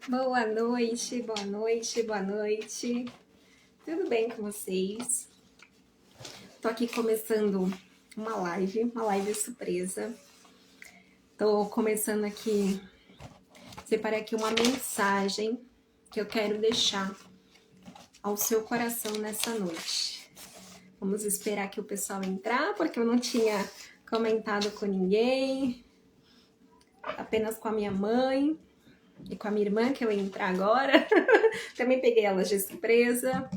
Boa noite, boa noite, boa noite. Tudo bem com vocês? Tô aqui começando uma live surpresa. Tô começando aqui, separei aqui uma mensagem que eu quero deixar ao seu coração nessa noite. Vamos esperar que o pessoal entrar, porque eu não tinha comentado com ninguém, apenas com a minha mãe e com a minha irmã, que eu ia entrar agora. Também peguei elas de surpresa.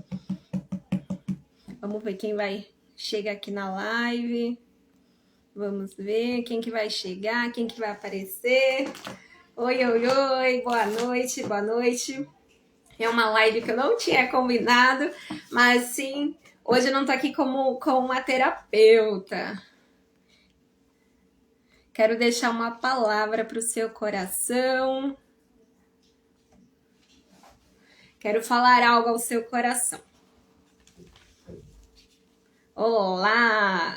Vamos ver quem vai chegar aqui na live. Vamos ver quem que vai chegar, quem que vai aparecer. Oi, oi, oi, boa noite, boa noite. É uma live que eu não tinha combinado, mas sim, hoje eu não tô aqui como uma terapeuta. Quero deixar uma palavra para o seu coração. Quero falar algo ao seu coração. Olá!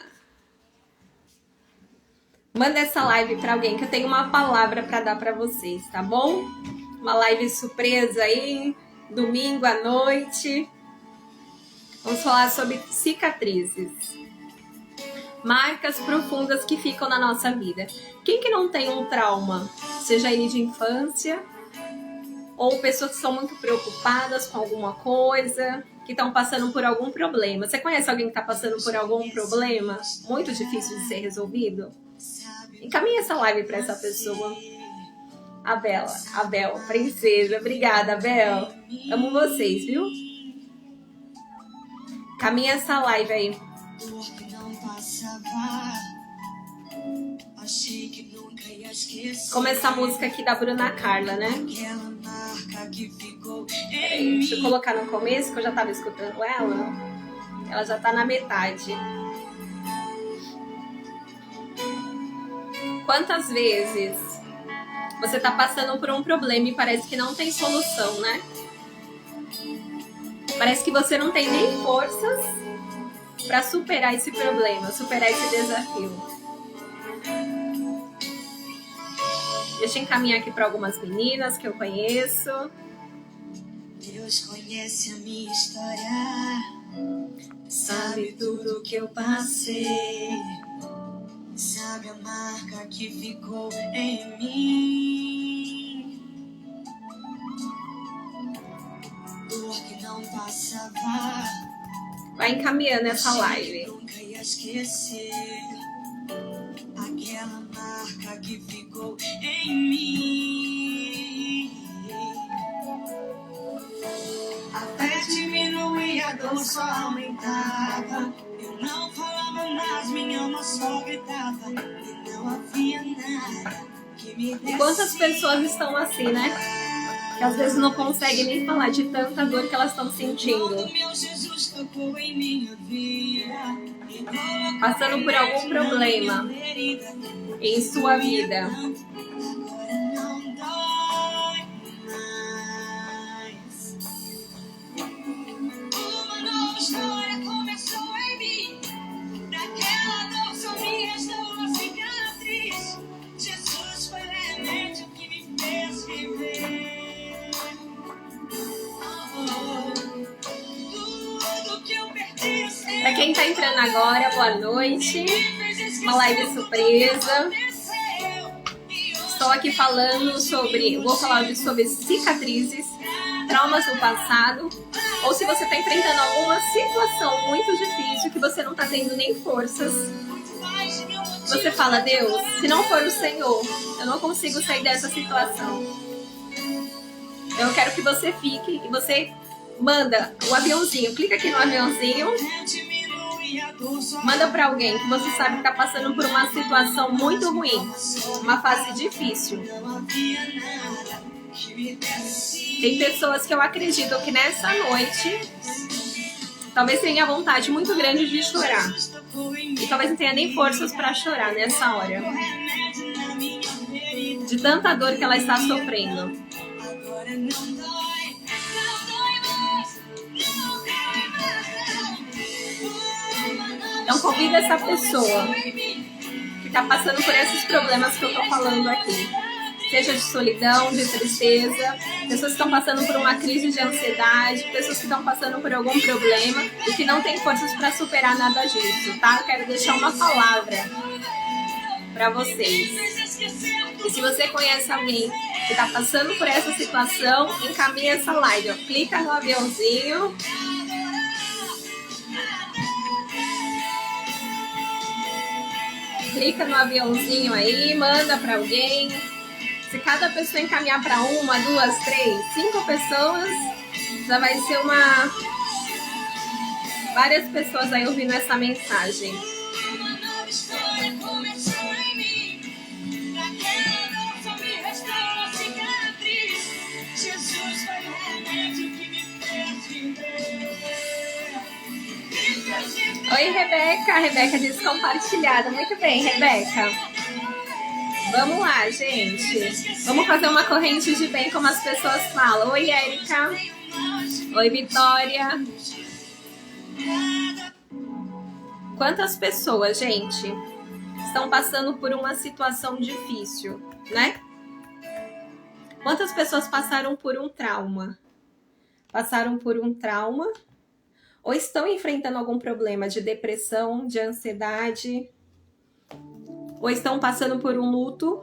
Manda essa live para alguém que eu tenho uma palavra para dar para vocês, tá bom? Uma live surpresa aí, domingo à noite. Vamos falar sobre cicatrizes. Marcas profundas que ficam na nossa vida. Quem que não tem um trauma? Seja ele de infância, ou pessoas que são muito preocupadas com alguma coisa, que estão passando por algum problema. Você conhece alguém que está passando por algum problema muito difícil de ser resolvido? Encaminha essa live para essa pessoa. Abel, princesa. Obrigada, Abel. Amo vocês, viu? Caminha essa live aí. Como essa música aqui da Bruna Carla, né? Peraí, deixa eu colocar no começo, que eu já tava escutando ela. Ela já tá na metade. Quantas vezes você tá passando por um problema e parece que não tem solução, né? Parece que você não tem nem forças para superar esse problema, superar esse desafio. Deixa eu encaminhar aqui para algumas meninas que eu conheço. Deus conhece a minha história, sabe tudo que eu passei, sabe a marca que ficou em mim, dor que não passava. Vai encaminhando essa live. Nunca ia esquecer aquela marca que ficou em mim. Até diminuir a dor só aumentava. Eu não falava mais, minha alma só gritava. E não havia nada que me desse. Quantas pessoas estão assim, né? Que às vezes não conseguem nem falar de tanta dor que elas estão sentindo. Passando por algum problema em sua vida. Para quem tá entrando agora, boa noite. Uma live surpresa. Estou aqui falando vou falar sobre cicatrizes, traumas do passado, ou se você tá enfrentando alguma situação muito difícil que você não tá tendo nem forças. Você fala, Deus, se não for o Senhor, eu não consigo sair dessa situação. Eu quero que você fique e você manda o aviãozinho, clica aqui no aviãozinho, manda para alguém que você sabe que está passando por uma situação muito ruim, uma fase difícil. Tem pessoas que eu acredito que nessa noite talvez tenha vontade muito grande de chorar e talvez não tenha nem forças para chorar nessa hora, de tanta dor que ela está sofrendo. Então convida essa pessoa que está passando por esses problemas que eu tô falando aqui. seja de solidão, de tristeza, pessoas que estão passando por uma crise de ansiedade, pessoas que estão passando por algum problema e que não têm forças para superar nada disso, tá? Eu quero deixar uma palavra para vocês. E se você conhece alguém que está passando por essa situação, encaminha essa live, ó. Clica no aviãozinho. Clica no aviãozinho aí, manda para alguém. Se cada pessoa encaminhar para 1, 2, 3, 5 pessoas, já vai ser várias pessoas aí ouvindo essa mensagem. Oi, Rebeca. Rebeca disse compartilhada. Muito bem, Rebeca. Vamos lá, gente. Vamos fazer uma corrente de bem, como as pessoas falam. Oi, Érica. Oi, Vitória. Quantas pessoas, gente, estão passando por uma situação difícil, né? Quantas pessoas passaram por um trauma? Passaram por um trauma ou estão enfrentando algum problema de depressão, de ansiedade, ou estão passando por um luto,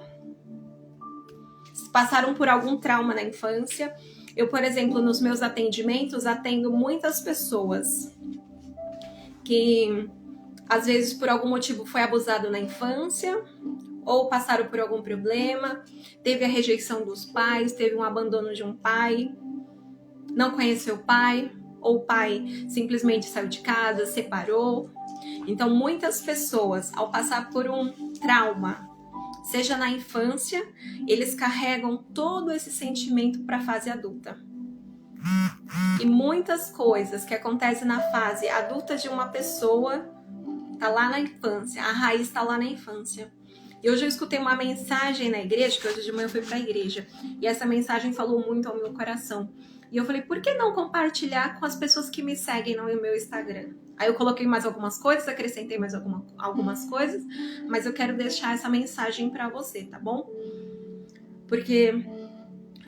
passaram por algum trauma na infância. Eu, por exemplo, nos meus atendimentos, atendo muitas pessoas que, às vezes, por algum motivo foi abusado na infância, ou passaram por algum problema, teve a rejeição dos pais, teve um abandono de um pai, não conheceu o pai, ou o pai simplesmente saiu de casa, separou. Então, muitas pessoas, ao passar por um trauma, seja na infância, eles carregam todo esse sentimento para a fase adulta. E muitas coisas que acontecem na fase adulta de uma pessoa tá lá na infância, a raiz está lá na infância. E hoje eu escutei uma mensagem na igreja, que hoje de manhã eu fui para a igreja, e essa mensagem falou muito ao meu coração. E eu falei, por que não compartilhar com as pessoas que me seguem no meu Instagram? Aí eu coloquei mais algumas coisas, acrescentei mais algumas coisas, mas eu quero deixar essa mensagem para você, tá bom? Porque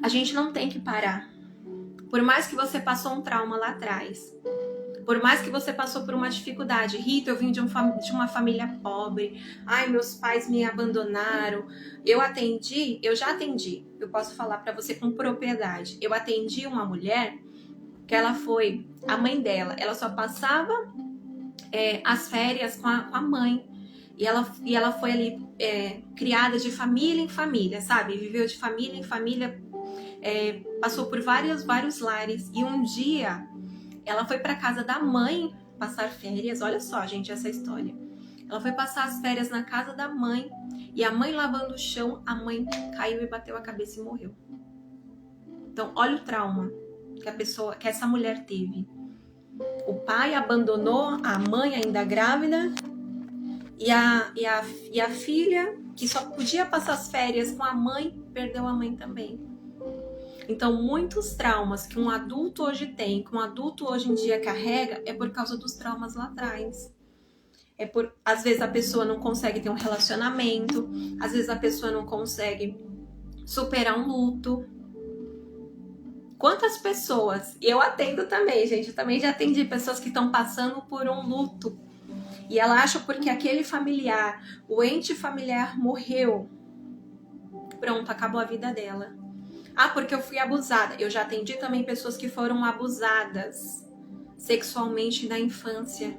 a gente não tem que parar. Por mais que você passou um trauma lá atrás, por mais que você passou por uma dificuldade. Rita, eu vim de uma família pobre. Ai, meus pais me abandonaram. Eu já atendi. Eu posso falar para você com propriedade. Eu atendi uma mulher que ela foi, a mãe dela, ela só passava as férias com a mãe. E ela foi ali criada de família em família, sabe? Viveu de família em família, passou por vários lares. E um dia ela foi para casa da mãe passar férias. Olha só, gente, essa história. Ela foi passar as férias na casa da mãe e a mãe lavando o chão, a mãe caiu e bateu a cabeça e morreu. Então, olha o trauma que essa mulher teve. O pai abandonou a mãe ainda grávida e a filha, que só podia passar as férias com a mãe, perdeu a mãe também. Então, muitos traumas que um adulto hoje tem, que um adulto hoje em dia carrega, é por causa dos traumas lá atrás. Às vezes a pessoa não consegue ter um relacionamento, às vezes a pessoa não consegue superar um luto. Quantas pessoas, eu atendo também, gente, eu também já atendi pessoas que estão passando por um luto. E ela acha porque aquele familiar, o ente familiar morreu, pronto, acabou a vida dela. Ah, porque eu fui abusada. Eu já atendi também pessoas que foram abusadas sexualmente na infância.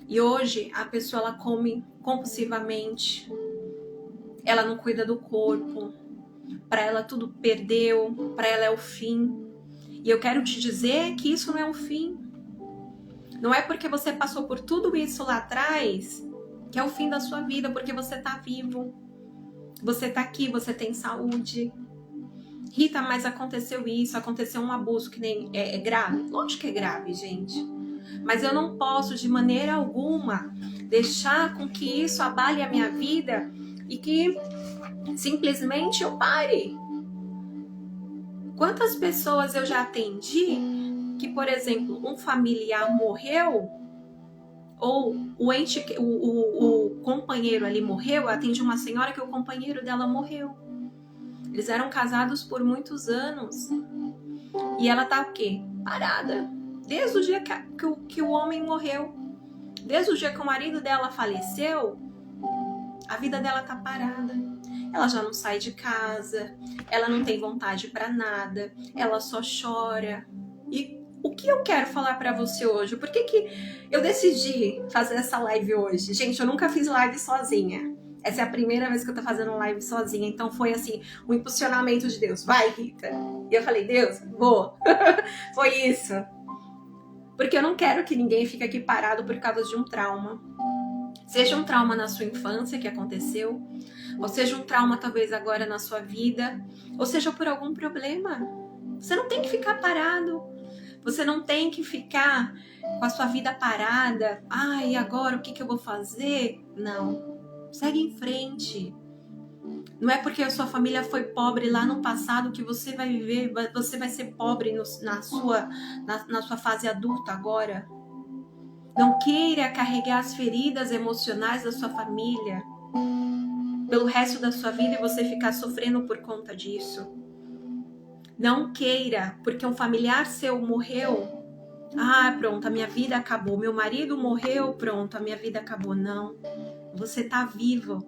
E hoje a pessoa ela come compulsivamente. Ela não cuida do corpo. Para ela tudo perdeu. Para ela é o fim. E eu quero te dizer que isso não é um fim. Não é porque você passou por tudo isso lá atrás que é o fim da sua vida, porque você tá vivo. Você tá aqui, você tem saúde. Rita, mas aconteceu isso, aconteceu um abuso que nem é grave. Lógico que é grave, gente. Mas eu não posso, de maneira alguma, deixar com que isso abale a minha vida e que simplesmente eu pare. Quantas pessoas eu já atendi que, por exemplo, um familiar morreu ou o companheiro ali morreu? Eu atendi uma senhora que o companheiro dela morreu. Eles eram casados por muitos anos. E ela tá o quê? Parada. Desde o dia que o homem morreu. Desde o dia que o marido dela faleceu, a vida dela tá parada. Ela já não sai de casa, ela não tem vontade pra nada, ela só chora. E o que eu quero falar pra você hoje? Por que eu decidi fazer essa live hoje? Gente, eu nunca fiz live sozinha. Essa é a primeira vez que eu tô fazendo live sozinha. Então foi assim, um impulsionamento de Deus. Vai, Rita. E eu falei, Deus, vou. Foi isso. Porque eu não quero que ninguém fique aqui parado por causa de um trauma. Seja um trauma na sua infância que aconteceu, ou seja um trauma talvez agora na sua vida, ou seja por algum problema. Você não tem que ficar parado. Você não tem que ficar com a sua vida parada. Ai, agora o que eu vou fazer? Não. Segue em frente. Não é porque a sua família foi pobre lá no passado que você vai viver, você vai ser pobre na sua fase adulta agora. Não queira carregar as feridas emocionais da sua família pelo resto da sua vida e você ficar sofrendo por conta disso. Não queira, porque um familiar seu morreu. Ah, pronto, a minha vida acabou. Meu marido morreu, pronto, a minha vida acabou. Não. Você está vivo.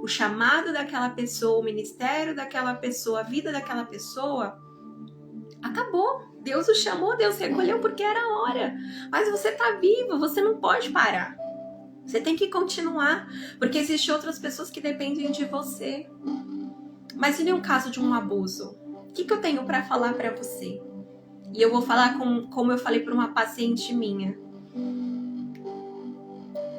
O chamado daquela pessoa, o ministério daquela pessoa, a vida daquela pessoa acabou. Deus o chamou, Deus recolheu porque era a hora. Mas você está vivo, você não pode parar. Você tem que continuar, porque existem outras pessoas que dependem de você. Mas e um caso de um abuso? O que eu tenho para falar para você? E eu vou falar como eu falei para uma paciente minha.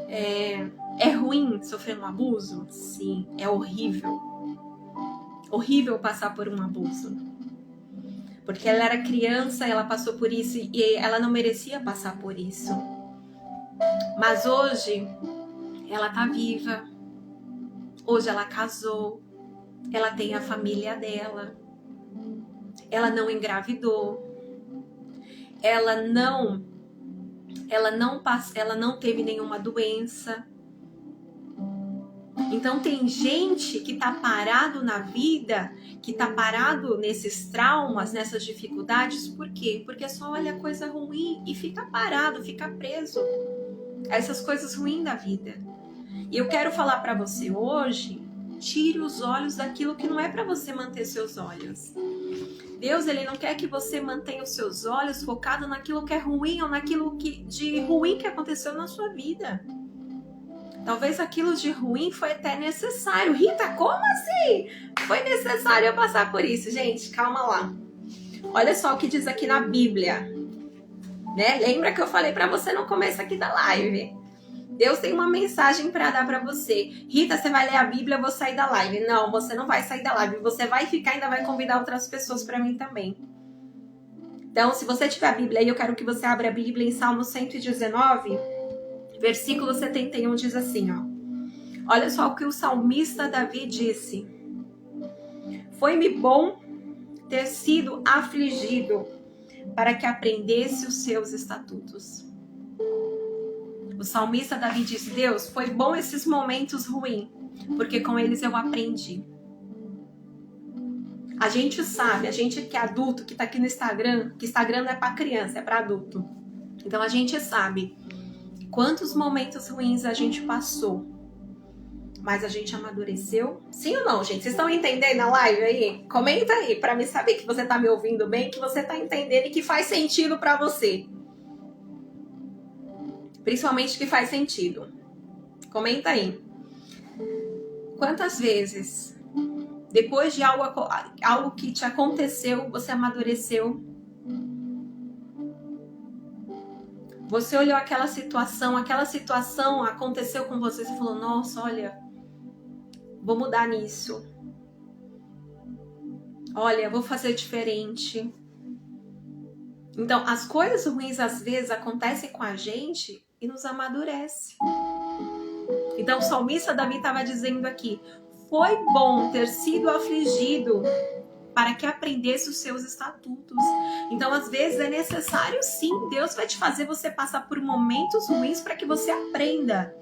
É ruim sofrer um abuso? Sim, é horrível. Horrível passar por um abuso. Porque ela era criança, ela passou por isso e ela não merecia passar por isso. Mas hoje, ela tá viva. Hoje ela casou. Ela tem a família dela. Ela não engravidou. Ela não teve nenhuma doença. Então tem gente que tá parado na vida, que tá parado nesses traumas, nessas dificuldades, por quê? Porque só olha coisa ruim e fica parado, fica preso a essas coisas ruins da vida. E eu quero falar para você hoje, tire os olhos daquilo que não é para você manter seus olhos. Deus, ele não quer que você mantenha os seus olhos focados naquilo que é ruim ou naquilo de ruim que aconteceu na sua vida. Talvez aquilo de ruim foi até necessário. Rita, como assim? Foi necessário eu passar por isso. Gente, calma lá. Olha só o que diz aqui na Bíblia. Né? Lembra que eu falei para você no começo aqui da live? Deus tem uma mensagem para dar para você. Rita, você vai ler a Bíblia, eu vou sair da live. Não, você não vai sair da live. Você vai ficar e ainda vai convidar outras pessoas para mim também. Então, se você tiver a Bíblia aí, eu quero que você abra a Bíblia em Salmo 119, versículo 71, diz assim, ó. Olha só o que o salmista Davi disse. Foi-me bom ter sido afligido para que aprendesse os seus estatutos. O salmista Davi disse, Deus, foi bom esses momentos ruins, porque com eles eu aprendi. A gente sabe, a gente que é adulto, que tá aqui no Instagram, que Instagram não é para criança, é para adulto. Então a gente sabe quantos momentos ruins a gente passou, mas a gente amadureceu. Sim ou não, gente? Vocês estão entendendo a live aí? Comenta aí para me saber que você tá me ouvindo bem, que você tá entendendo e que faz sentido para você. Principalmente que faz sentido. Comenta aí. Quantas vezes, depois de algo que te aconteceu, você amadureceu? Você olhou aquela situação aconteceu com você, você falou, nossa, olha, vou mudar nisso. Olha, vou fazer diferente. Então, as coisas ruins às vezes acontecem com a gente e nos amadurece. Então, o salmista Davi estava dizendo aqui, foi bom ter sido afligido para que aprendesse os seus estatutos. Então, às vezes é necessário sim, Deus vai te fazer você passar por momentos ruins para que você aprenda.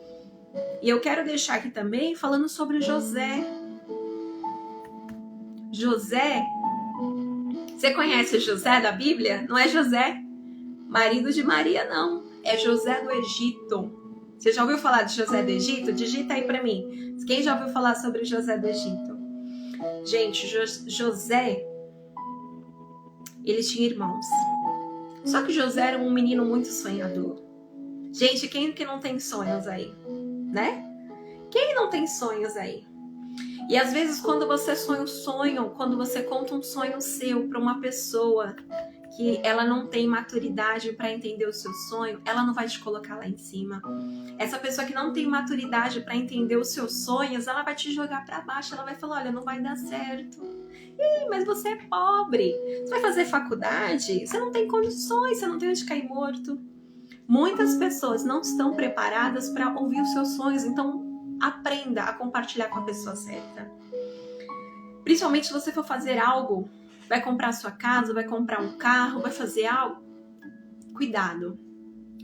E eu quero deixar aqui também falando sobre José. José, você conhece José da Bíblia? Não é José, marido de Maria, não. É José do Egito. Você já ouviu falar de José do Egito? Digita aí pra mim. Quem já ouviu falar sobre José do Egito? Gente, José, ele tinha irmãos. Só que José era um menino muito sonhador. Gente, quem que não tem sonhos aí? Né? Quem não tem sonhos aí? E às vezes quando você sonha um sonho, quando você conta um sonho seu para uma pessoa que ela não tem maturidade para entender o seu sonho, ela não vai te colocar lá em cima. Essa pessoa que não tem maturidade para entender os seus sonhos, ela vai te jogar para baixo, ela vai falar, olha, não vai dar certo. Ih, mas você é pobre, você vai fazer faculdade, você não tem condições, você não tem onde cair morto. Muitas pessoas não estão preparadas para ouvir os seus sonhos, então aprenda a compartilhar com a pessoa certa. Principalmente se você for fazer algo, vai comprar sua casa, vai comprar um carro, vai fazer algo, cuidado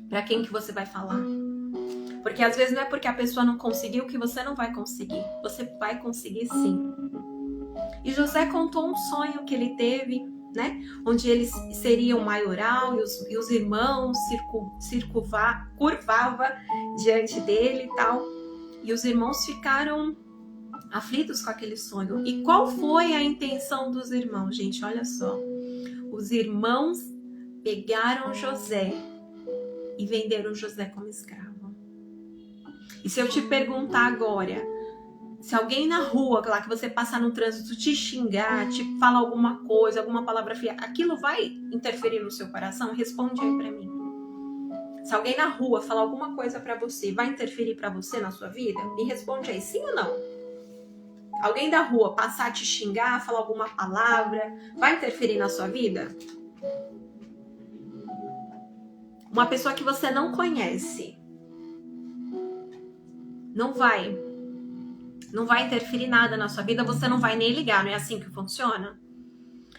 para quem que você vai falar. Porque às vezes não é porque a pessoa não conseguiu que você não vai conseguir. Você vai conseguir sim. E José contou um sonho que ele teve, né? Onde ele seria o maioral e os irmãos curvavam diante dele e tal. E os irmãos ficaram aflitos com aquele sonho. E qual foi a intenção dos irmãos, gente? Olha só. Os irmãos pegaram José e venderam José como escravo. E se eu te perguntar agora, se alguém na rua, lá que você passar no trânsito, te xingar, te falar alguma coisa, alguma palavra feia, aquilo vai interferir no seu coração? Responde aí pra mim. Se alguém na rua falar alguma coisa pra você, vai interferir pra você na sua vida? Me responde aí, sim ou não? Alguém da rua passar a te xingar, falar alguma palavra, vai interferir na sua vida? Uma pessoa que você não conhece, não vai interferir nada na sua vida, você não vai nem ligar, não é assim que funciona?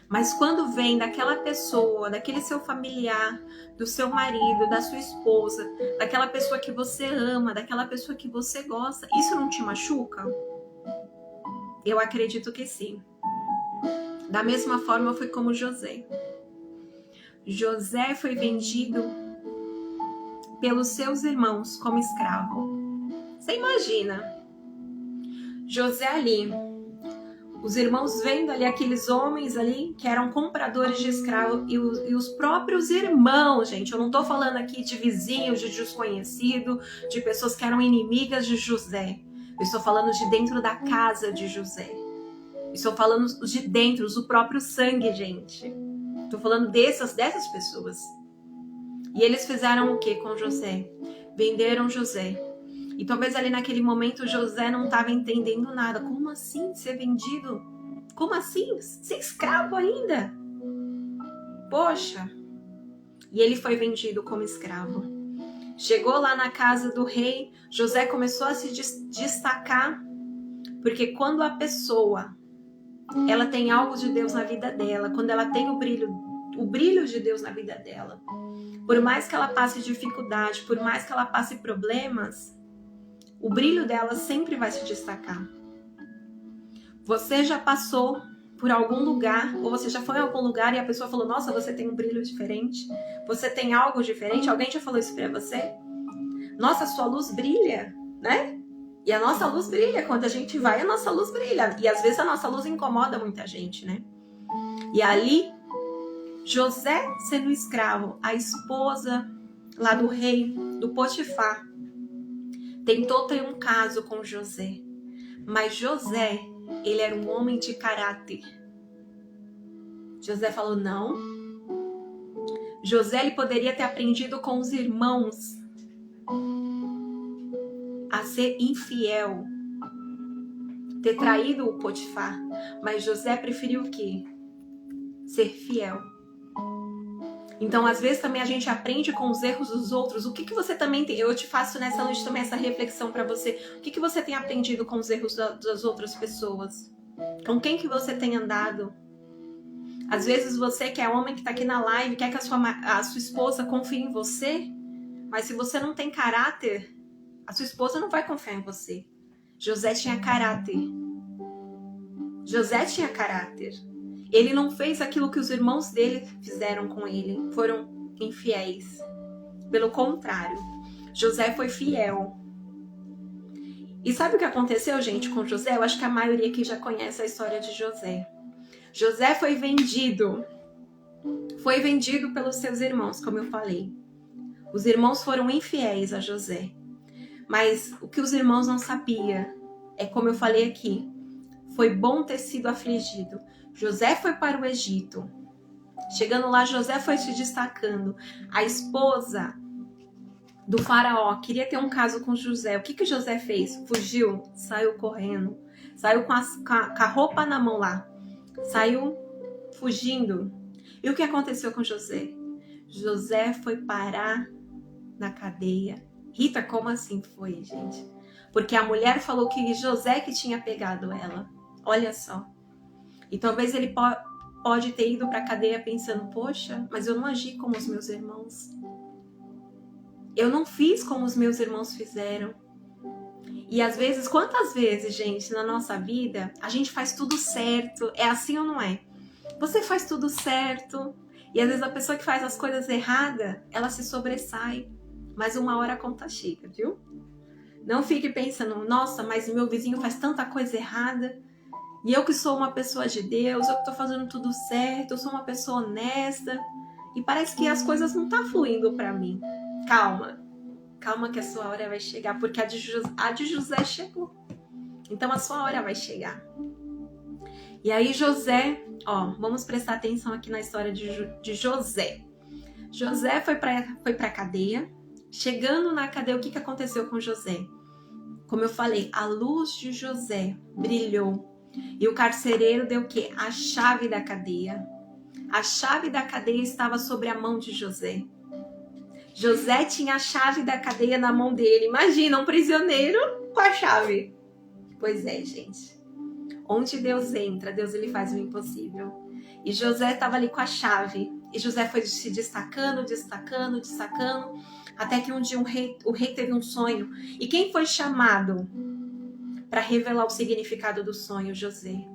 Mas quando vem daquela pessoa, daquele seu familiar, do seu marido, da sua esposa, daquela pessoa que você ama, daquela pessoa que você gosta, isso não te machuca? Eu acredito que sim. Da mesma forma foi como José. José foi vendido pelos seus irmãos como escravo. Você imagina? José ali, os irmãos vendo ali aqueles homens ali que eram compradores de escravos e os próprios irmãos, gente, eu não tô falando aqui de vizinhos, de desconhecido, de pessoas que eram inimigas de José. Eu estou falando de dentro da casa de José. Eu estou falando de dentro, do próprio sangue, gente. Estou falando dessas pessoas. E eles fizeram o que com José? Venderam José. E talvez ali naquele momento José não estava entendendo nada. Como assim ser vendido? Como assim? Ser escravo ainda? Poxa! E ele foi vendido como escravo. Chegou lá na casa do rei, José começou a se destacar, porque quando a pessoa ela tem algo de Deus na vida dela, quando ela tem o brilho de Deus na vida dela, por mais que ela passe dificuldade, por mais que ela passe problemas, o brilho dela sempre vai se destacar. Você já passou por algum lugar, ou você já foi a algum lugar e a pessoa falou, nossa, você tem um brilho diferente, você tem algo diferente, alguém já falou isso pra você? Nossa, sua luz brilha, né? E a nossa luz brilha, quando a gente vai, a nossa luz brilha. E às vezes a nossa luz incomoda muita gente, né? E ali, José sendo escravo, a esposa lá do rei, do Potifar, tentou ter um caso com José. Mas José, ele era um homem de caráter. José falou não. José, ele poderia ter aprendido com os irmãos a ser infiel, ter traído o Potifar, mas José preferiu o quê? Ser fiel. Então, às vezes também a gente aprende com os erros dos outros. O que você também tem? Eu te faço nessa noite também essa reflexão para você. O que você tem aprendido com os erros das outras pessoas? Com quem que você tem andado? Às vezes você que é homem que tá aqui na live, quer que a sua esposa confie em você, mas se você não tem caráter, a sua esposa não vai confiar em você. José tinha caráter. José tinha caráter. Ele não fez aquilo que os irmãos dele fizeram com ele. Foram infiéis. Pelo contrário, José foi fiel. E sabe o que aconteceu, gente, com José? Eu acho que a maioria aqui já conhece a história de José. José foi vendido. Foi vendido pelos seus irmãos, como eu falei. Os irmãos foram infiéis a José. Mas o que os irmãos não sabiam é, como eu falei aqui, foi bom ter sido afligido. José foi para o Egito. Chegando lá, José foi se destacando. A esposa do faraó queria ter um caso com José. O que José fez? Fugiu, saiu correndo. Saiu com a roupa na mão lá. Saiu fugindo. E o que aconteceu com José? José foi parar na cadeia. Rita, como assim foi, gente? Porque a mulher falou que José que tinha pegado ela. Olha só. E talvez ele pode ter ido para a cadeia pensando, poxa, mas eu não agi como os meus irmãos. Eu não fiz como os meus irmãos fizeram. E às vezes, quantas vezes, gente, na nossa vida, a gente faz tudo certo. É assim ou não é? Você faz tudo certo. E às vezes a pessoa que faz as coisas erradas, ela se sobressai. Mas uma hora a conta chega, viu? Não fique pensando, nossa, mas meu vizinho faz tanta coisa errada. E eu que sou uma pessoa de Deus, eu que tô fazendo tudo certo, eu sou uma pessoa honesta. E parece que as coisas não tá fluindo para mim. Calma. Calma que a sua hora vai chegar, porque a de José chegou. Então a sua hora vai chegar. E aí José, vamos prestar atenção aqui na história de José. José foi pra cadeia. Chegando na cadeia, o que aconteceu com José? Como eu falei, a luz de José brilhou. E o carcereiro deu o quê? A chave da cadeia. A chave da cadeia estava sobre a mão de José. José tinha a chave da cadeia na mão dele. Imagina, um prisioneiro com a chave. Pois é, gente. Onde Deus entra, Deus ele faz o impossível. E José estava ali com a chave. E José foi se destacando, até que um dia o rei teve um sonho. E quem foi chamado para revelar o significado do sonho? José.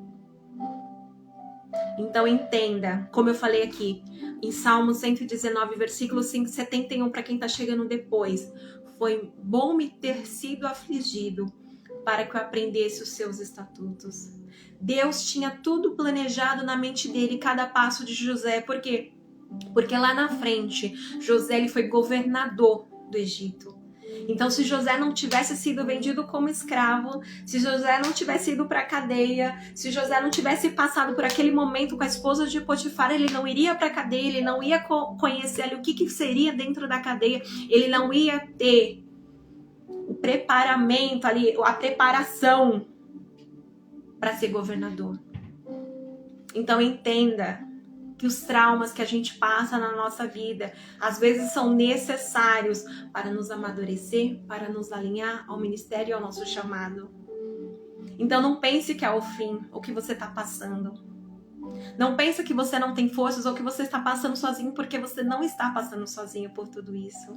Então entenda, como eu falei aqui, em Salmo 119, versículo 571, para quem está chegando depois. Foi bom me ter sido afligido para que eu aprendesse os seus estatutos. Deus tinha tudo planejado na mente dele, cada passo de José. Por quê? Porque lá na frente, José ele foi governador do Egito. Então, se José não tivesse sido vendido como escravo, se José não tivesse ido para a cadeia, se José não tivesse passado por aquele momento com a esposa de Potifar, ele não iria para a cadeia, ele não ia conhecer ali o que seria dentro da cadeia, ele não ia ter o preparamento ali, a preparação para ser governador. Então, entenda que os traumas que a gente passa na nossa vida, às vezes são necessários para nos amadurecer, para nos alinhar ao ministério e ao nosso chamado. Então não pense que é o fim, o que você está passando. Não pense que você não tem forças ou que você está passando sozinho, porque você não está passando sozinho por tudo isso.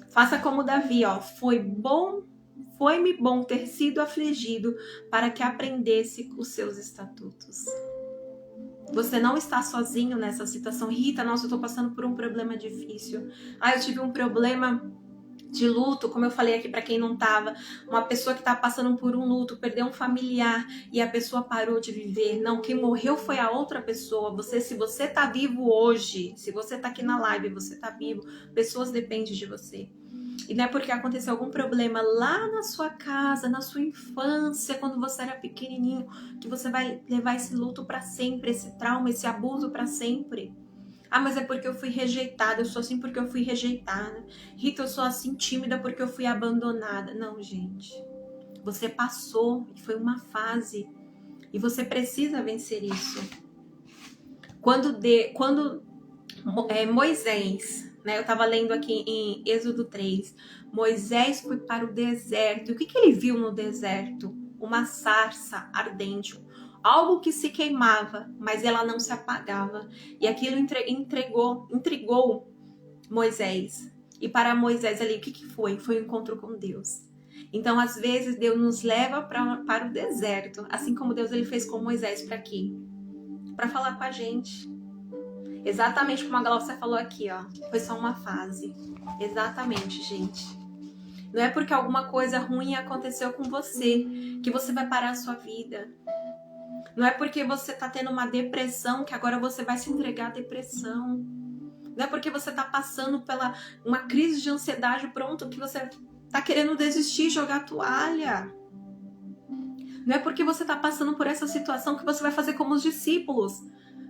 Faça como Davi, foi-me bom ter sido afligido para que aprendesse os seus estatutos. Você não está sozinho nessa situação. Rita, nossa, eu tô passando por um problema difícil. Eu tive um problema de luto, como eu falei aqui para quem não tava. Uma pessoa que tá passando por um luto, perdeu um familiar e a pessoa parou de viver. Não, quem morreu foi a outra pessoa. Se você tá vivo hoje, se você tá aqui na live, você tá vivo, pessoas dependem de você. E não é porque aconteceu algum problema lá na sua casa, na sua infância, quando você era pequenininho, que você vai levar esse luto para sempre, esse trauma, esse abuso para sempre. Mas é porque eu fui rejeitada, eu sou assim porque eu fui rejeitada. Rita, eu sou assim tímida porque eu fui abandonada. Não, gente. Você passou e foi uma fase. E você precisa vencer isso. Quando Moisés... eu estava lendo aqui em Êxodo 3. Moisés foi para o deserto. E o que ele viu no deserto? Uma sarça ardente. Algo que se queimava, mas ela não se apagava. E aquilo intrigou Moisés. E para Moisés ali, o que foi? Foi um encontro com Deus. Então, às vezes, Deus nos leva para o deserto, assim como Deus ele fez com Moisés para aqui, para falar com a gente. Exatamente como a Glaucia falou aqui, ó. Foi só uma fase. Exatamente, gente. Não é porque alguma coisa ruim aconteceu com você que você vai parar a sua vida. Não é porque você tá tendo uma depressão que agora você vai se entregar à depressão. Não é porque você tá passando pela uma crise de ansiedade, pronto, que você tá querendo desistir, jogar a toalha. Não é porque você tá passando por essa situação que você vai fazer como os discípulos.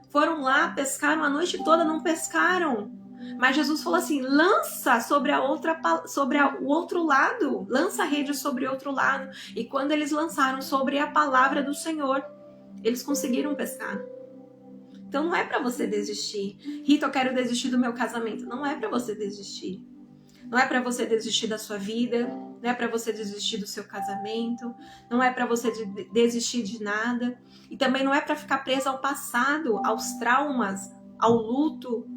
Foram lá, pescaram a noite toda, não pescaram. Mas Jesus falou assim, lança sobre o outro lado. Lança a rede sobre o outro lado. E quando eles lançaram sobre a palavra do Senhor, eles conseguiram pescar. Então não é para você desistir. Rita, eu quero desistir do meu casamento. Não é para você desistir. Não é para você desistir da sua vida. Não é para você desistir do seu casamento. Não é para você desistir de nada. E também não é para ficar presa ao passado, aos traumas, ao luto.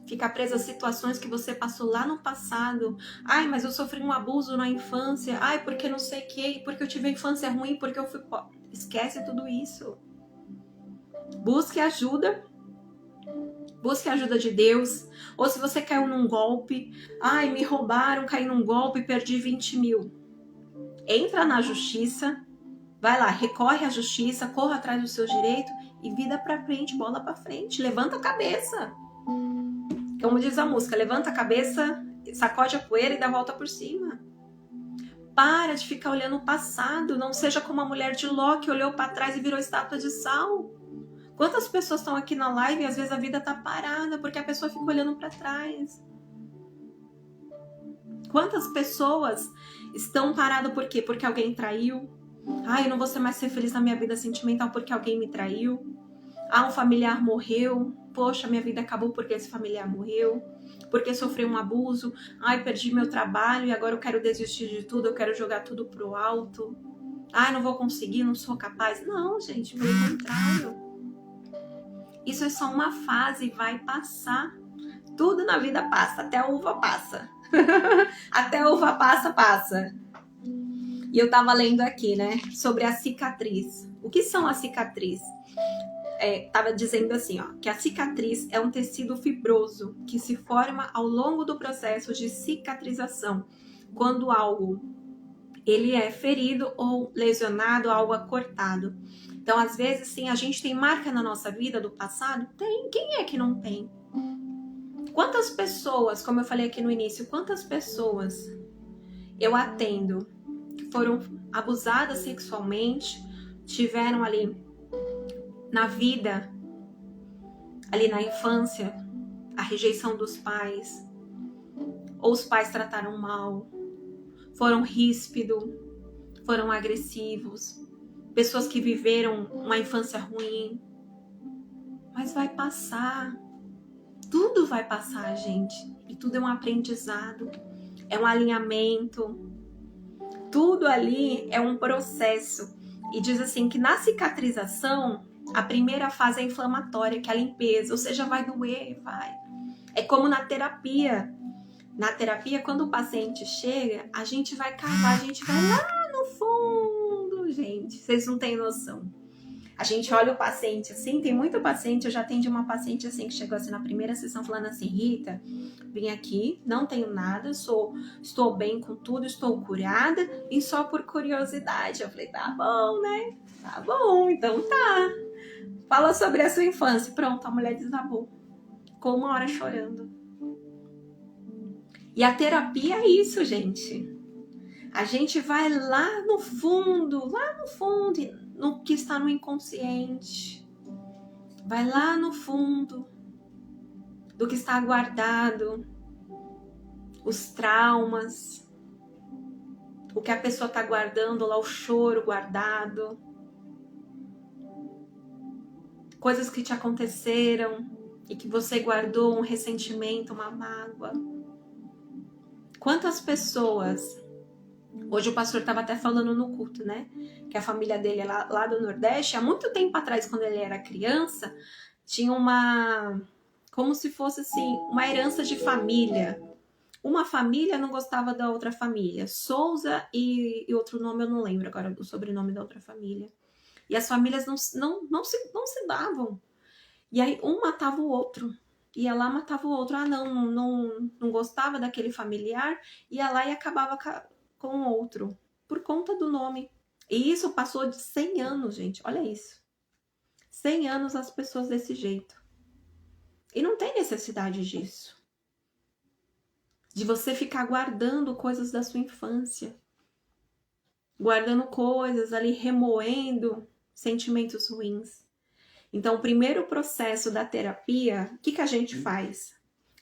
Ficar presa a situações que você passou lá no passado. Ai, mas eu sofri um abuso na infância. Ai, porque não sei o que. Porque eu tive a infância ruim. Porque eu fui pobre. Esquece tudo isso. Busque ajuda. Busque a ajuda de Deus. Ou se você caiu num golpe. Ai, me roubaram, caí num golpe, perdi 20 mil. Entra na justiça. Vai lá, recorre à justiça, corra atrás do seu direito e vida pra frente, bola pra frente. Levanta a cabeça. Como diz a música, levanta a cabeça, sacode a poeira e dá a volta por cima. Para de ficar olhando o passado. Não seja como a mulher de Ló que olhou pra trás e virou estátua de sal. Quantas pessoas estão aqui na live e às vezes a vida tá parada porque a pessoa fica olhando para trás? Quantas pessoas estão paradas por quê? Porque alguém traiu? Ah, eu não vou ser mais ser feliz na minha vida sentimental porque alguém me traiu. Ah, um familiar morreu. Poxa, minha vida acabou porque esse familiar morreu. Porque sofri um abuso. Ai, perdi meu trabalho e agora eu quero desistir de tudo. Eu quero jogar tudo pro alto. Ai, não vou conseguir, não sou capaz. Não, gente, pelo contrário. Isso é só uma fase, vai passar. Tudo na vida passa, até a uva passa. Até a uva passa. E eu tava lendo aqui, né, sobre a cicatriz. O que são as cicatrizes? Tava dizendo assim, ó, que a cicatriz é um tecido fibroso que se forma ao longo do processo de cicatrização, quando algo ele é ferido ou lesionado, algo é cortado. Então, às vezes, sim, a gente tem marca na nossa vida do passado? Tem. Quem é que não tem? Quantas pessoas, como eu falei aqui no início, quantas pessoas eu atendo que foram abusadas sexualmente, tiveram ali na vida, ali na infância, a rejeição dos pais, ou os pais trataram mal, foram ríspidos, foram agressivos, pessoas que viveram uma infância ruim, mas vai passar, tudo vai passar, gente, e tudo é um aprendizado, é um alinhamento, tudo ali é um processo, e diz assim que na cicatrização, a primeira fase é inflamatória, que é a limpeza, ou seja, vai doer, vai, é como na terapia, quando o paciente chega, a gente vai cavar, a gente vai lá no fundo, gente, vocês não têm noção. A gente olha o paciente assim, tem muito paciente, eu já atendi uma paciente assim, que chegou assim na primeira sessão falando assim, Rita, vim aqui, não tenho nada, estou bem com tudo, estou curada e só por curiosidade. Eu falei, tá bom, né? Tá bom, então tá. Fala sobre a sua infância. Pronto, a mulher desabou. Ficou 1 hora chorando. E a terapia é isso, gente. A gente vai lá no fundo, no que está no inconsciente. Vai lá no fundo do que está guardado, os traumas, o que a pessoa está guardando lá, o choro guardado, coisas que te aconteceram e que você guardou um ressentimento, uma mágoa. Quantas pessoas... Hoje o pastor estava até falando no culto, né? Que a família dele é lá do Nordeste. Há muito tempo atrás, quando ele era criança, tinha como se fosse assim, uma herança de família. Uma família não gostava da outra família. Souza e outro nome eu não lembro agora do sobrenome da outra família. E as famílias não se davam. E aí um matava o outro. Ia lá, matava o outro. Ah, não gostava daquele familiar. Ia lá e acabava com o outro. Por conta do nome. E isso passou de 100 anos, gente. Olha isso. 100 anos as pessoas desse jeito. E não tem necessidade disso. De você ficar guardando coisas da sua infância. Guardando coisas ali, remoendo sentimentos ruins. Então, o primeiro processo da terapia, o que a gente faz?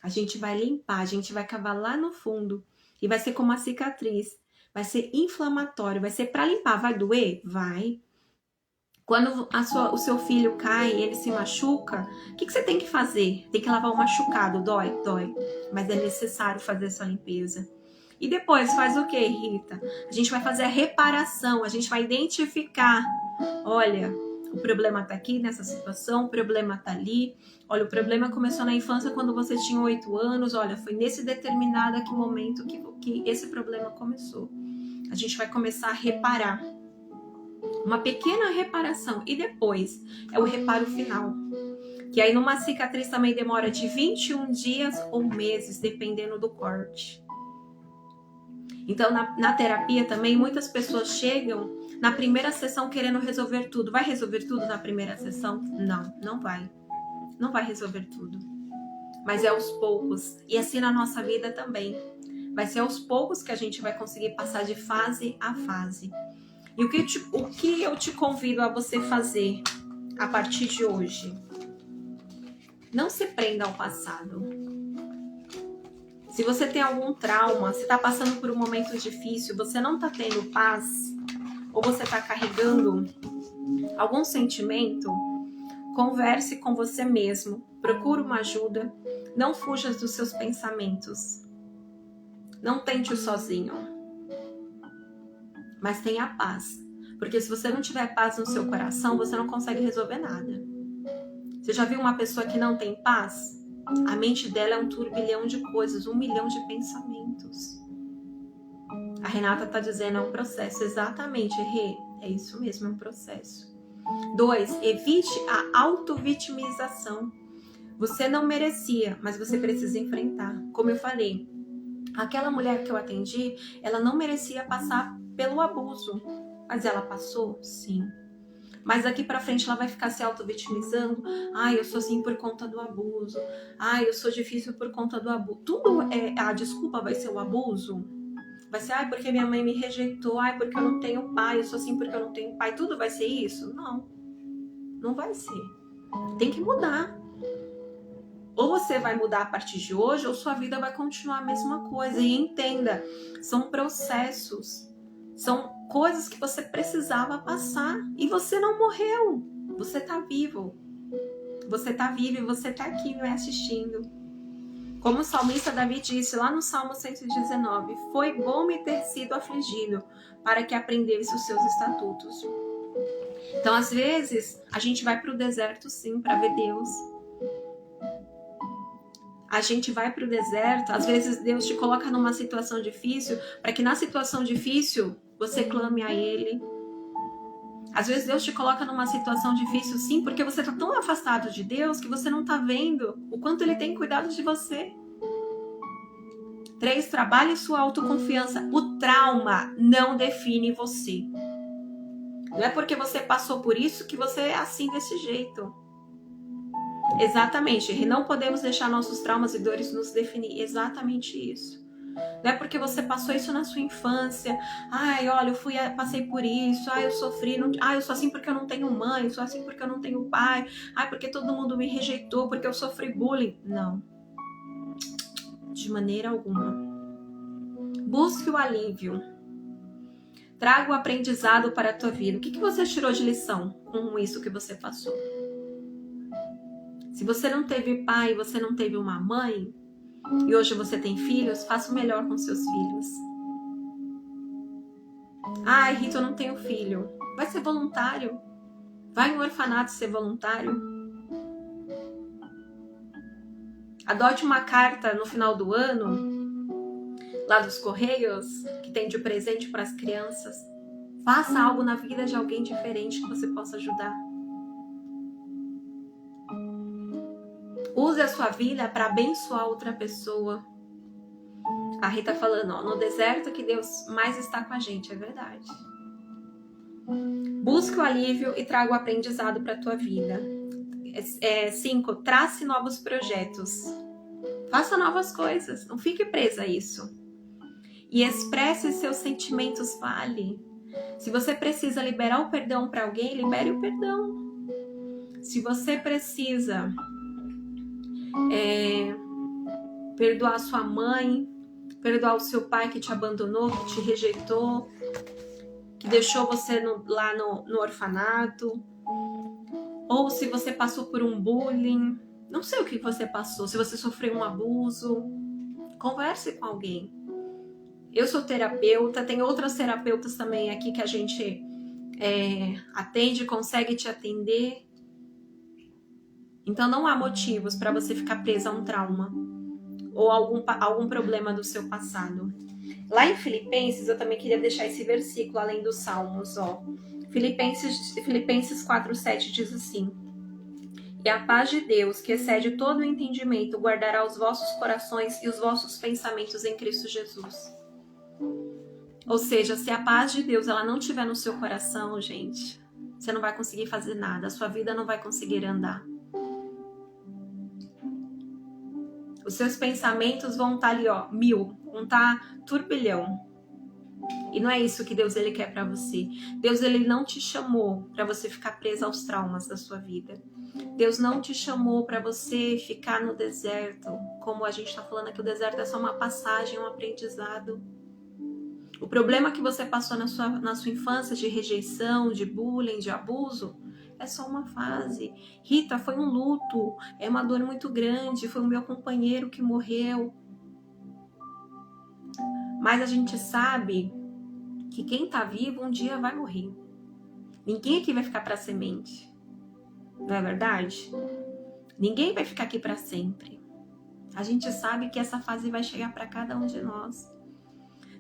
A gente vai limpar, a gente vai cavar lá no fundo. E vai ser como uma cicatriz. Vai ser inflamatório, vai ser para limpar. Vai doer? Vai. Quando o seu filho cai, ele se machuca, o que você tem que fazer? Tem que lavar o machucado. Dói? Dói. Mas é necessário fazer essa limpeza. E depois faz o que, Rita? A gente vai fazer a reparação, a gente vai identificar. Olha, o problema tá aqui nessa situação, o problema tá ali. Olha, o problema começou na infância quando você tinha 8 anos. Olha, foi nesse determinado aqui momento que esse problema começou. A gente vai começar a reparar. Uma pequena reparação. E depois é o reparo final. Que aí numa cicatriz também demora de 21 dias ou meses, dependendo do corte. Então, na terapia também, muitas pessoas chegam na primeira sessão querendo resolver tudo. Vai resolver tudo na primeira sessão? Não, não vai. Não vai resolver tudo. Mas é aos poucos. E assim na nossa vida também. Vai ser aos poucos que a gente vai conseguir passar de fase a fase. E o que eu te convido a você fazer a partir de hoje? Não se prenda ao passado. Se você tem algum trauma, se está passando por um momento difícil, você não está tendo paz, ou você está carregando algum sentimento, converse com você mesmo, procure uma ajuda, não fuja dos seus pensamentos. Não tente-o sozinho, mas tenha paz. Porque se você não tiver paz no seu coração, você não consegue resolver nada. Você já viu uma pessoa que não tem paz? A mente dela é um turbilhão de coisas, 1 milhão de pensamentos. A Renata está dizendo, é um processo. Exatamente, Rê. É isso mesmo, é um processo. 2, evite a auto-vitimização. Você não merecia, mas você precisa enfrentar. Como eu falei, aquela mulher que eu atendi, ela não merecia passar pelo abuso. Mas ela passou? Sim. Mas daqui pra frente ela vai ficar se auto-vitimizando. Ai, eu sou assim por conta do abuso. Ai, eu sou difícil por conta do abuso. Tudo a desculpa vai ser o abuso? Vai ser, ai, porque minha mãe me rejeitou. Ai, porque eu não tenho pai. Eu sou assim porque eu não tenho pai. Tudo vai ser isso? Não. Não vai ser. Tem que mudar. Ou você vai mudar a partir de hoje, ou sua vida vai continuar a mesma coisa. E entenda, são processos. São coisas que você precisava passar. E você não morreu. Você tá vivo. Você tá vivo e você tá aqui me assistindo. Como o salmista Davi disse lá no Salmo 119. Foi bom me ter sido afligido para que aprendesse os seus estatutos. Então, às vezes, a gente vai pro deserto sim, para ver Deus. A gente vai pro deserto, às vezes Deus te coloca numa situação difícil, para que na situação difícil você clame a Ele. Às vezes Deus te coloca numa situação difícil, sim, porque você está tão afastado de Deus que você não está vendo o quanto Ele tem cuidado de você. 3, trabalhe sua autoconfiança. O trauma não define você. Não é porque você passou por isso que você é assim desse jeito. Exatamente. Não podemos deixar nossos traumas e dores nos definir. Exatamente isso. Não é porque você passou isso na sua infância. Ai, olha, passei por isso. Ai, eu sofri. Ai, eu sou assim porque eu não tenho mãe. Eu sou assim porque eu não tenho pai. Ai, porque todo mundo me rejeitou. Porque eu sofri bullying. Não. De maneira alguma. Busque o alívio. Traga o aprendizado para a tua vida. O que você tirou de lição com isso que você passou? Se você não teve pai, você não teve uma mãe, e hoje você tem filhos, faça o melhor com seus filhos. Ai, Rita, eu não tenho filho. Vai ser voluntário. Vai em um orfanato ser voluntário. Adote uma carta no final do ano lá dos Correios, que tem de presente para as crianças. Faça algo na vida de alguém diferente que você possa ajudar. Use a sua vida para abençoar outra pessoa. A Rita falando, ó, no deserto que Deus mais está com a gente, é verdade. Busque o alívio e traga o aprendizado para a tua vida. 5, trace novos projetos. Faça novas coisas, não fique presa a isso. E expresse seus sentimentos, fale. Se você precisa liberar o perdão para alguém, libere o perdão. Se você precisa perdoar sua mãe, perdoar o seu pai que te abandonou, que te rejeitou, que deixou você lá no orfanato, ou se você passou por um bullying, não sei o que você passou, se você sofreu um abuso, converse com alguém. Eu sou terapeuta, tem outras terapeutas também aqui que a gente atende, consegue te atender. Então não há motivos para você ficar presa a um trauma ou algum problema do seu passado. Lá em Filipenses, eu também queria deixar esse versículo além dos Salmos, ó. Filipenses 4:7 diz assim: e a paz de Deus, que excede todo o entendimento, guardará os vossos corações e os vossos pensamentos em Cristo Jesus. Ou seja, se a paz de Deus ela não estiver no seu coração, gente, você não vai conseguir fazer nada, a sua vida não vai conseguir andar. Os seus pensamentos vão estar ali, ó, 1000, vão estar turbilhão. E não é isso que Deus ele quer para você. Deus ele não te chamou para você ficar presa aos traumas da sua vida. Deus não te chamou para você ficar no deserto. Como a gente está falando aqui, o deserto é só uma passagem, um aprendizado. O problema que você passou na sua infância de rejeição, de bullying, de abuso, é só uma fase. Rita, foi um luto, é uma dor muito grande, foi o meu companheiro que morreu. Mas a gente sabe que quem tá vivo um dia vai morrer. Ninguém aqui vai ficar para semente. Não é verdade? Ninguém vai ficar aqui para sempre. A gente sabe que essa fase vai chegar para cada um de nós.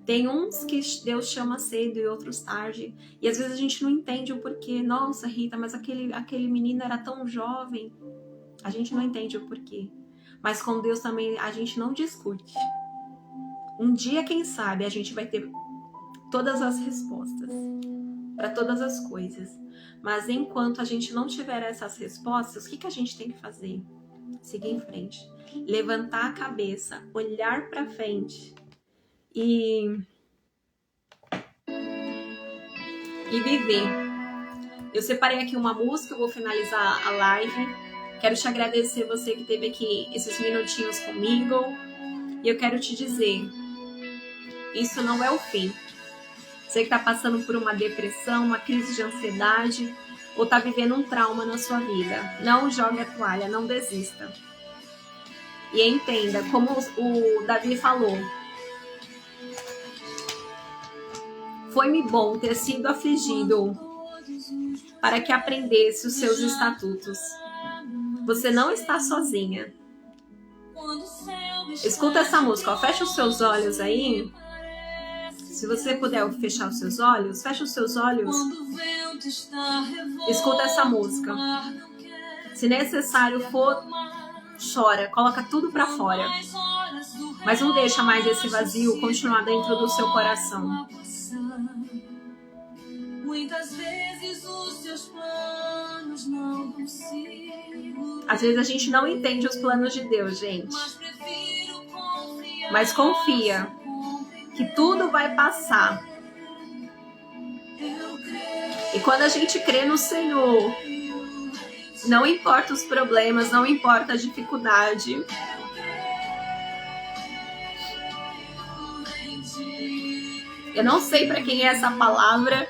Tem uns que Deus chama cedo e outros tarde. E às vezes a gente não entende o porquê. Nossa, Rita, mas aquele menino era tão jovem. A gente não entende o porquê. Mas com Deus também a gente não discute. Um dia, quem sabe, a gente vai ter todas as respostas para todas as coisas. Mas enquanto a gente não tiver essas respostas, o que a gente tem que fazer? Seguir em frente. Levantar a cabeça, olhar para frente. E viver. Eu separei aqui uma música, eu vou finalizar a live. Quero te agradecer você que esteve aqui esses minutinhos comigo. E eu quero te dizer, isso não é o fim. Você que está passando por uma depressão, uma crise de ansiedade, ou está vivendo um trauma na sua vida, não jogue a toalha, não desista. E entenda, como o Davi falou, foi-me bom ter sido afligido para que aprendesse os seus estatutos. Você não está sozinha. Escuta essa música, ó. Fecha os seus olhos aí. Se você puder fechar os seus olhos, fecha os seus olhos. Escuta essa música. Se necessário for, chora, coloca tudo pra fora. Mas não deixa mais esse vazio continuar dentro do seu coração. Muitas vezes os seus planos não consigo. Às vezes a gente não entende os planos de Deus, gente. Mas confia que tudo vai passar. E quando a gente crê no Senhor, não importa os problemas, não importa a dificuldade. Eu não sei para quem é essa palavra,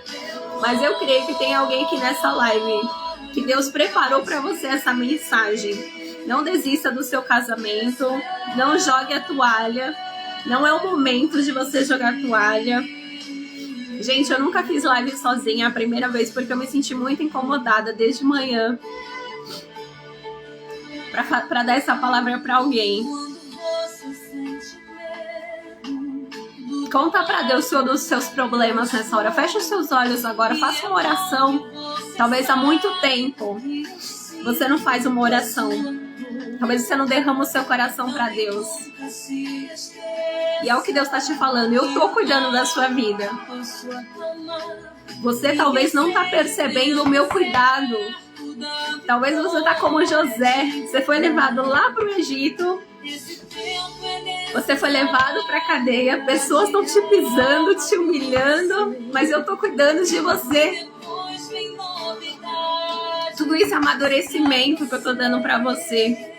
mas eu creio que tem alguém aqui nessa live que Deus preparou para você essa mensagem. Não desista do seu casamento, não jogue a toalha. Não é o momento de você jogar a toalha. Gente, eu nunca fiz live sozinha, a primeira vez, porque eu me senti muito incomodada desde manhã para dar essa palavra para alguém. Conta pra Deus todos os seus problemas nessa hora. Fecha os seus olhos agora, faça uma oração. Talvez há muito tempo você não faz uma oração. Talvez você não derrama o seu coração pra Deus. E é o que Deus tá te falando. Eu tô cuidando da sua vida. Você talvez não tá percebendo o meu cuidado. Talvez você tá como José. Você foi levado lá pro Egito. Você foi levado pra cadeia. Pessoas estão te pisando, te humilhando. Mas eu tô cuidando de você. Tudo isso é amadurecimento que eu tô dando pra você.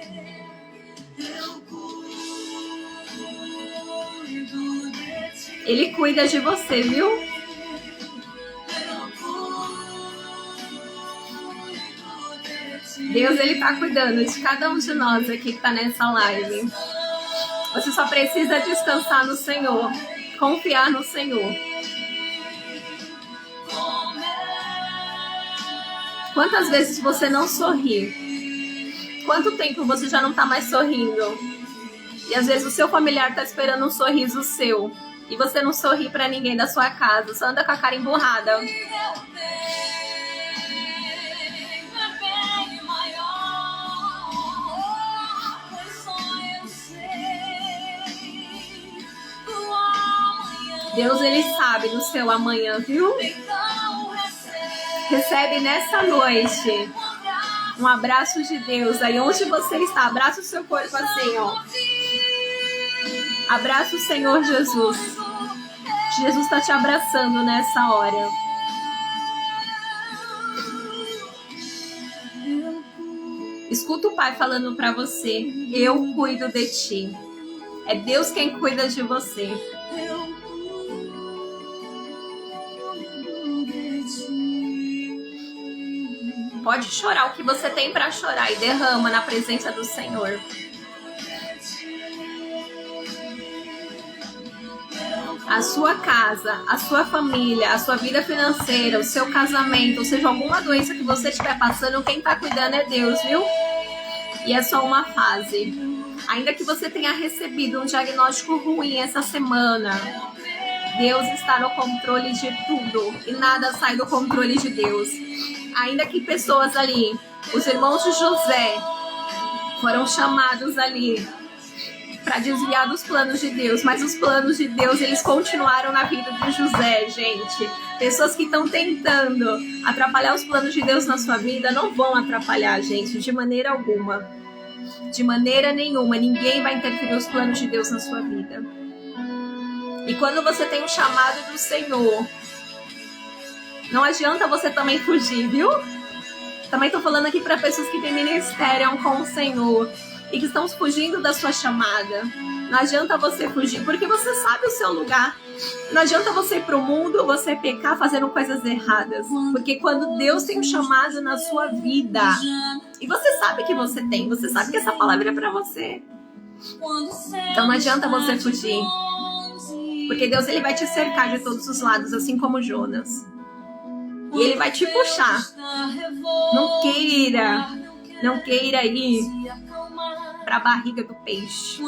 Ele cuida de você, viu? Deus, Ele tá cuidando de cada um de nós aqui que tá nessa live. Você só precisa descansar no Senhor, confiar no Senhor. Quantas vezes você não sorri? Quanto tempo você já não tá mais sorrindo? E às vezes o seu familiar tá esperando um sorriso seu. E você não sorri pra ninguém da sua casa, só anda com a cara emburrada. Deus, Ele sabe do seu amanhã, viu? Recebe nessa noite um abraço de Deus. Aí onde você está, abraça o seu corpo assim, ó. Abraça o Senhor Jesus. Jesus está te abraçando nessa hora. Escuta o Pai falando para você. Eu cuido de ti. É Deus quem cuida de você. Pode chorar o que você tem para chorar e derrama na presença do Senhor. A sua casa, a sua família, a sua vida financeira, o seu casamento, ou seja, alguma doença que você estiver passando, quem está cuidando é Deus, viu? E é só uma fase. Ainda que você tenha recebido um diagnóstico ruim essa semana, Deus está no controle de tudo e nada sai do controle de Deus. Ainda que pessoas ali, os irmãos de José, foram chamados ali para desviar dos planos de Deus, mas os planos de Deus, eles continuaram na vida de José, gente. Pessoas que estão tentando atrapalhar os planos de Deus na sua vida, não vão atrapalhar, gente, de maneira alguma. De maneira nenhuma, ninguém vai interferir os planos de Deus na sua vida. E quando você tem um chamado do Senhor, não adianta você também fugir, viu? Também tô falando aqui para pessoas que têm ministério com o Senhor e que estão fugindo da sua chamada. Não adianta você fugir, porque você sabe o seu lugar. Não adianta você ir pro mundo, você pecar fazendo coisas erradas. Porque quando Deus tem um chamado na sua vida, e você sabe que você tem, você sabe que essa palavra é para você. Então não adianta você fugir. Porque Deus, Ele vai te cercar de todos os lados, assim como Jonas. E Ele vai te puxar. Não queira ir para a barriga do peixe.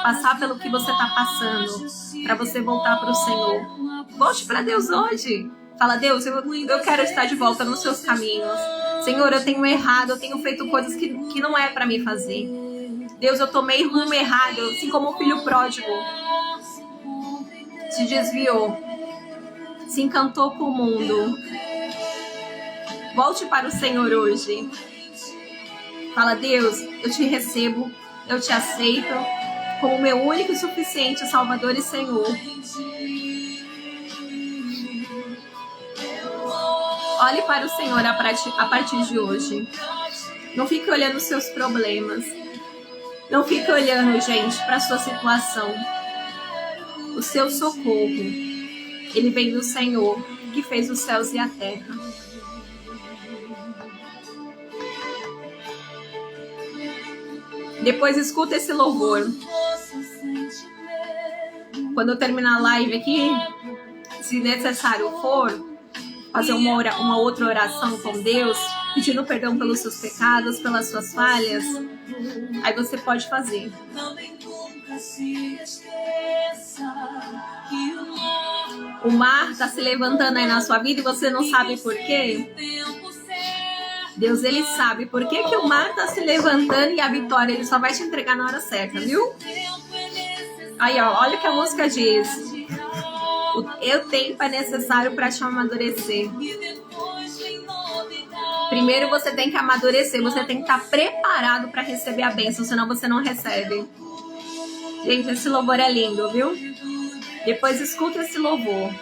Passar pelo que você está passando, para você voltar para o Senhor. Volte para Deus hoje. Fala, Deus, eu quero estar de volta nos seus caminhos. Senhor, eu tenho errado, eu tenho feito coisas que não é para mim fazer. Deus, eu tomei rumo errado, assim como o filho pródigo. Se desviou, se encantou com o mundo. Volte para o Senhor hoje. Fala, Deus, eu te recebo, eu te aceito como meu único e suficiente Salvador e Senhor. Olhe para o Senhor a partir de hoje. Não fique olhando os seus problemas. Não fique olhando, gente, para a sua situação. O seu socorro, ele vem do Senhor, que fez os céus e a terra. Depois escuta esse louvor. Quando eu terminar a live aqui, se necessário for, fazer uma outra oração com Deus, pedindo perdão pelos seus pecados, pelas suas falhas, aí você pode fazer. O mar tá se levantando aí na sua vida e você não sabe por quê? Deus, ele sabe por que o mar tá se levantando e a vitória ele só vai te entregar na hora certa, viu? Aí, ó, olha o que a música diz. O teu tempo é necessário para te amadurecer. Primeiro você tem que amadurecer, você tem que estar preparado para receber a bênção, senão você não recebe. Gente, esse louvor é lindo, viu? Depois escuta esse louvor.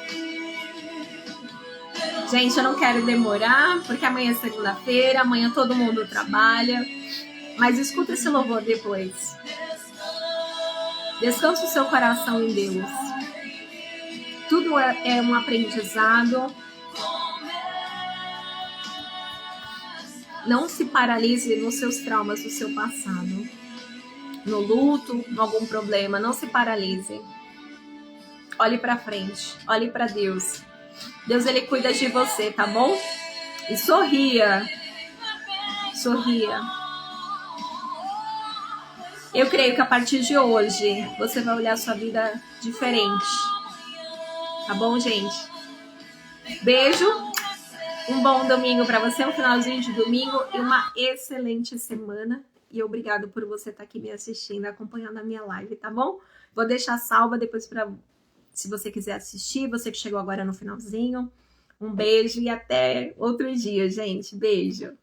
Gente, eu não quero demorar, porque amanhã é segunda-feira, amanhã todo mundo trabalha. Mas escuta esse louvor depois. Descansa o seu coração em Deus. Tudo é um aprendizado. Não se paralise nos seus traumas do seu passado. No luto, em algum problema, não se paralise. Olhe para frente, olhe para Deus. Deus, ele cuida de você, tá bom? E sorria. Sorria. Eu creio que a partir de hoje você vai olhar a sua vida diferente. Tá bom, gente? Beijo. Um bom domingo para você, um finalzinho de domingo e uma excelente semana. E obrigado por você estar aqui me assistindo, acompanhando a minha live, tá bom? Vou deixar salva depois para se você quiser assistir, você que chegou agora no finalzinho. Um beijo e até outro dia, gente. Beijo.